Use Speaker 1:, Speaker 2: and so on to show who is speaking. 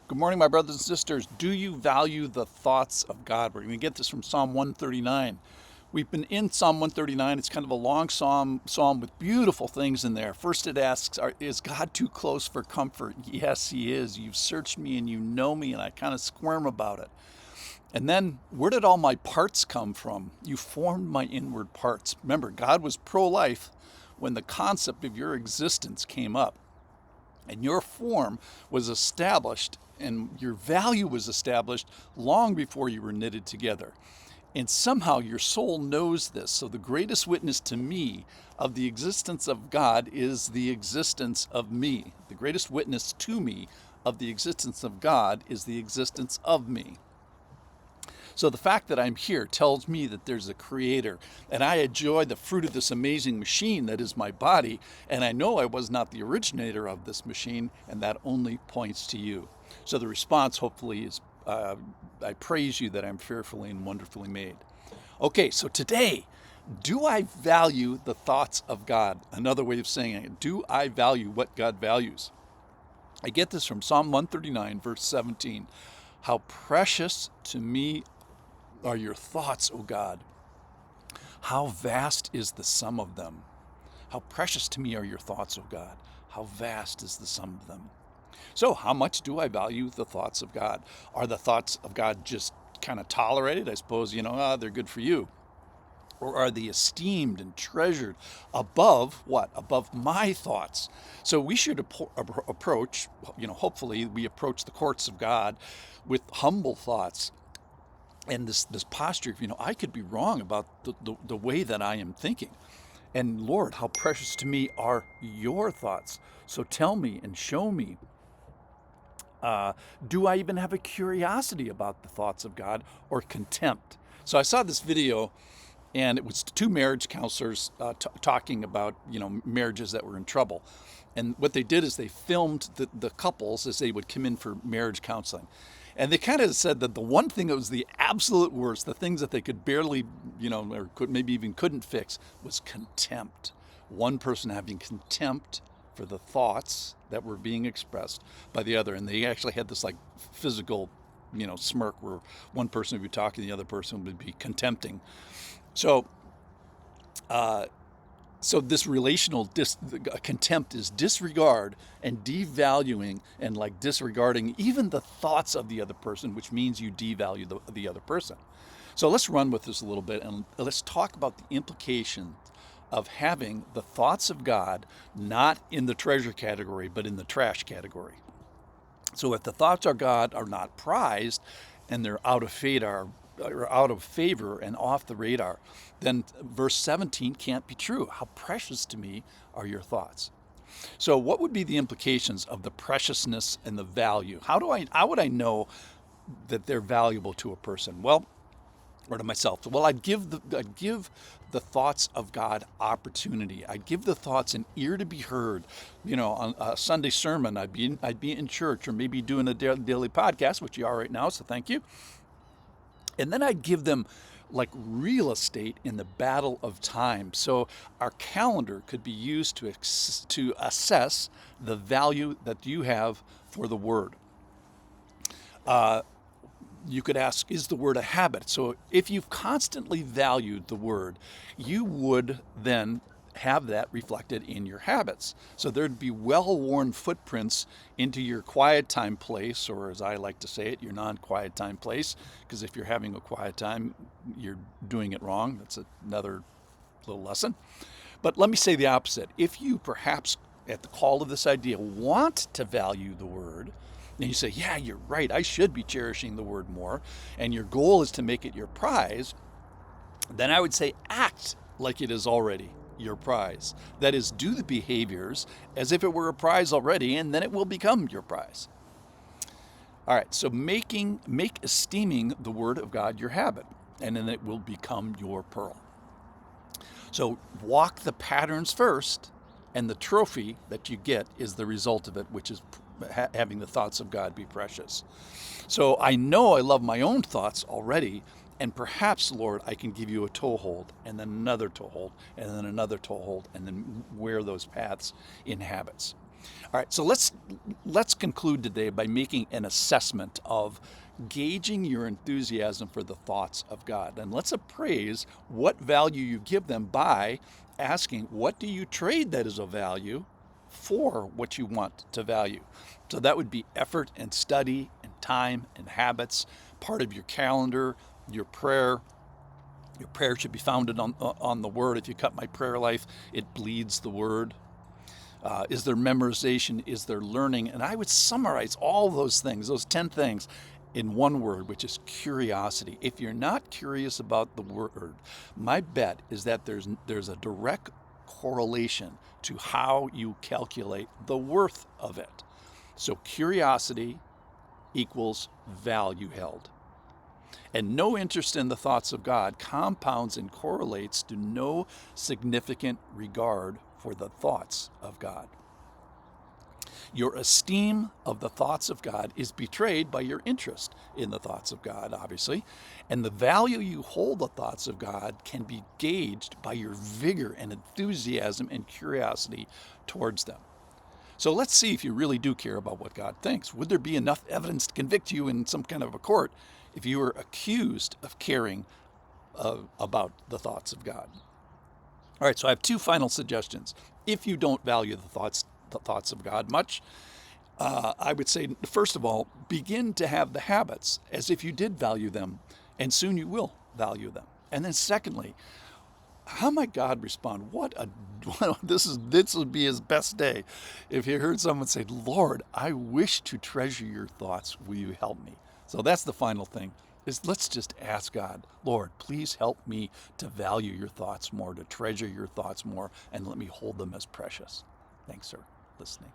Speaker 1: Good morning, my brothers and sisters. Do you value the thoughts of God? We're going to get this from Psalm 139. We've been in Psalm 139. It's kind of a long psalm with beautiful things in there. First, it asks, is God too close for comfort? Yes, He is. You've searched me and you know me, and I kind of squirm about it. And then, where did all my parts come from? You formed my inward parts. Remember, God was pro life when the concept of your existence came up. And your form was established and your value was established long before you were knitted together. And somehow your soul knows this. So the greatest witness to me of the existence of God is the existence of me. The greatest witness to me of the existence of God is the existence of me. So the fact that I'm here tells me that there's a creator, and I enjoy the fruit of this amazing machine that is my body, and I know I was not the originator of this machine, and that only points to you. So the response hopefully is, I praise you that I'm fearfully and wonderfully made. Okay, so today, do I value the thoughts of God? Another way of saying it, do I value what God values? I get this from Psalm 139, verse 17. How precious to me are your thoughts, O God. How vast is the sum of them. How precious to me are your thoughts, O God. How vast is the sum of them. So, how much do I value the thoughts of God? Are the thoughts of God just kind of tolerated? I suppose, they're good for you. Or are they esteemed and treasured above what? Above my thoughts. So we should approach, hopefully we approach the courts of God with humble thoughts and this posture of, I could be wrong about the way that I am thinking. And Lord, how precious to me are your thoughts. So tell me and show me. Do I even have a curiosity about the thoughts of God or contempt? So I saw this video, and it was two marriage counselors talking about marriages that were in trouble. And what they did is they filmed the couples as they would come in for marriage counseling. And they kind of said that the one thing that was the absolute worst, the things that they could barely, or maybe even couldn't fix, was contempt. One person having contempt for the thoughts that were being expressed by the other. And they actually had this like physical, smirk where one person would be talking, the other person would be contempting. So, so this relational contempt is disregard and devaluing and like disregarding even the thoughts of the other person, which means you devalue the other person. So let's run with this a little bit and let's talk about the implications of having the thoughts of God not in the treasure category, but in the trash category. So if the thoughts of God are not prized and they're out of favor and off the radar, then verse 17 can't be true. How precious to me are your thoughts. So what would be the implications of the preciousness and the value? How would I know that they're valuable to a person? Well, or to myself. Well, I'd give the thoughts of God opportunity. I'd give the thoughts an ear to be heard. On a Sunday sermon, I'd be in church or maybe doing a daily podcast, which you are right now, so thank you. And then I'd give them like real estate in the battle of time. So our calendar could be used to assess the value that you have for the word. You could ask, is the word a habit? So if you've constantly valued the word, you would then have that reflected in your habits. So there'd be well-worn footprints into your quiet time place, or as I like to say it, your non-quiet time place, because if you're having a quiet time, you're doing it wrong. That's another little lesson. But let me say the opposite. If you perhaps, at the call of this idea, want to value the word, and you say, yeah, you're right, I should be cherishing the word more, and your goal is to make it your prize, then I would say act like it is already your prize. That is, do the behaviors as if it were a prize already, and then it will become your prize. All right, so make esteeming the word of God your habit, and then it will become your pearl. So walk the patterns first, and the trophy that you get is the result of it, which is having the thoughts of God be precious. So I know I love my own thoughts already, and perhaps, Lord, I can give you a toehold, and then another toehold, and then another toehold, and then wear those paths in habits. All right, so let's conclude today by making an assessment of gauging your enthusiasm for the thoughts of God. And let's appraise what value you give them by asking, what do you trade that is of value for what you want to value? So that would be effort and study and time and habits, part of your calendar, your prayer. Your prayer should be founded on the Word. If you cut my prayer life, it bleeds the Word. Is there memorization? Is there learning? And I would summarize all those things, those 10 things, in one word, which is curiosity. If you're not curious about the Word, my bet is that there's a direct correlation to how you calculate the worth of it. So curiosity equals value held. And no interest in the thoughts of God compounds and correlates to no significant regard for the thoughts of God. Your esteem of the thoughts of God is betrayed by your interest in the thoughts of God, obviously, and the value you hold the thoughts of God can be gauged by your vigor and enthusiasm and curiosity towards them. So let's see if you really do care about what God thinks. Would there be enough evidence to convict you in some kind of a court if you were accused of caring about the thoughts of God? All right, so I have two final suggestions. If you don't value the thoughts of God much, I would say, first of all, begin to have the habits as if you did value them, and soon you will value them. And then secondly, how might God respond? This would be his best day if he heard someone say, Lord, I wish to treasure your thoughts. Will you help me? So that's the final thing, is let's just ask God, Lord, please help me to value your thoughts more, to treasure your thoughts more, and let me hold them as precious. Thanks for listening.